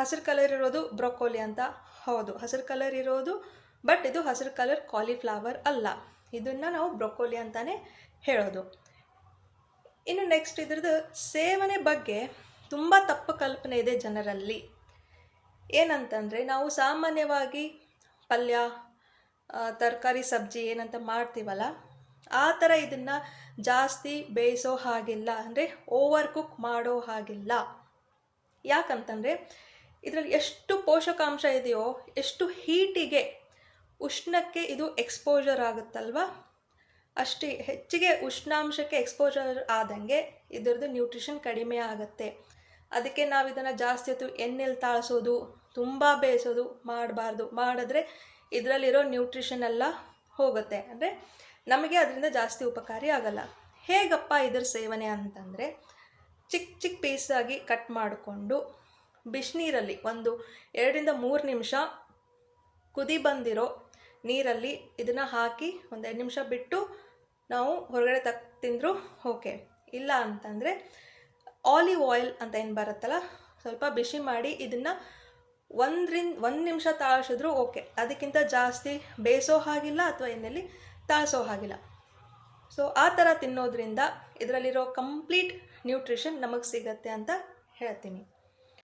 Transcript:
ಹಸಿರು ಕಲರ್ ಇರೋದು ಬ್ರೊಕೋಲಿ ಅಂತ. ಹೌದು, ಹಸಿರು ಕಲರ್ ಇರೋದು, ಬಟ್ ಇದು ಹಸಿರು ಕಲರ್ ಕಾಲಿಫ್ಲವರ್ ಅಲ್ಲ, ಇದನ್ನು ನಾವು ಬ್ರೊಕೋಲಿ ಅಂತಲೇ ಹೇಳೋದು. ಇನ್ನು ನೆಕ್ಸ್ಟ್ ಇದ್ರದ್ದು ಸೇವನೆ ಬಗ್ಗೆ ತುಂಬ ತಪ್ಪು ಕಲ್ಪನೆ ಇದೆ ಜನರಲ್ಲಿ. ಏನಂತಂದರೆ, ನಾವು ಸಾಮಾನ್ಯವಾಗಿ ಪಲ್ಯ, ತರಕಾರಿ, ಸಬ್ಜಿ ಏನಂತ ಮಾಡ್ತೀವಲ್ಲ, ಆ ಥರ ಇದನ್ನು ಜಾಸ್ತಿ ಬೇಯಿಸೋ ಹಾಗಿಲ್ಲ, ಅಂದರೆ ಓವರ್ ಕುಕ್ ಮಾಡೋ ಹಾಗಿಲ್ಲ. ಯಾಕಂತಂದರೆ ಇದರಲ್ಲಿ ಎಷ್ಟು ಪೋಷಕಾಂಶ ಇದೆಯೋ, ಎಷ್ಟು ಹೀಟಿಗೆ, ಉಷ್ಣಕ್ಕೆ ಇದು ಎಕ್ಸ್ಪೋಜರ್ ಆಗುತ್ತಲ್ವ, ಅಷ್ಟೇ ಹೆಚ್ಚಿಗೆ ಉಷ್ಣಾಂಶಕ್ಕೆ ಎಕ್ಸ್ಪೋಜರ್ ಆದಂಗೆ ಇದರದ್ದು ನ್ಯೂಟ್ರಿಷನ್ ಕಡಿಮೆ ಆಗುತ್ತೆ. ಅದಕ್ಕೆ ನಾವು ಇದನ್ನು ಜಾಸ್ತಿ ಹೊತ್ತು ಎಣ್ಣೆಲಿ ತಾಳಿಸೋದು, ತುಂಬ ಬೇಯಿಸೋದು ಮಾಡಬಾರ್ದು. ಮಾಡಿದ್ರೆ ಇದರಲ್ಲಿರೋ ನ್ಯೂಟ್ರಿಷನ್ ಎಲ್ಲ ಹೋಗುತ್ತೆ, ಅಂದರೆ ನಮಗೆ ಅದರಿಂದ ಜಾಸ್ತಿ ಉಪಕಾರಿ ಆಗಲ್ಲ. ಹೇಗಪ್ಪ ಇದರ ಸೇವನೆ ಅಂತಂದರೆ, ಚಿಕ್ಕ ಚಿಕ್ಕ ಪೀಸಾಗಿ ಕಟ್ ಮಾಡಿಕೊಂಡು ಬಿಸಿನೀರಲ್ಲಿ ಒಂದು 2-3 ನಿಮಿಷ ಕುದಿ ಬಂದಿರೋ ನೀರಲ್ಲಿ ಇದನ್ನು ಹಾಕಿ ಒಂದು 2 ನಿಮಿಷ ಬಿಟ್ಟು ನಾವು ಹೊರಗಡೆ ತಿಂದರೂ ಓಕೆ. ಇಲ್ಲ ಅಂತಂದರೆ ಆಲಿವ್ ಆಯಿಲ್ ಅಂತ ಏನು ಬರುತ್ತಲ್ಲ, ಸ್ವಲ್ಪ ಬಿಸಿ ಮಾಡಿ ಇದನ್ನು 1 ನಿಮಿಷ ತಾಳಿಸಿದ್ರೂ ಓಕೆ. ಅದಕ್ಕಿಂತ ಜಾಸ್ತಿ ಬೇಯಿಸೋ ಹಾಗಿಲ್ಲ ಅಥವಾ ಎಣ್ಣೆಯಲ್ಲಿ ತಾಳಿಸೋ ಹಾಗಿಲ್ಲ. ಸೊ ಆ ಥರ ತಿನ್ನೋದ್ರಿಂದ ಇದರಲ್ಲಿರೋ ಕಂಪ್ಲೀಟ್ ನ್ಯೂಟ್ರಿಷನ್ ನಮಗೆ ಸಿಗತ್ತೆ ಅಂತ ಹೇಳ್ತೀನಿ.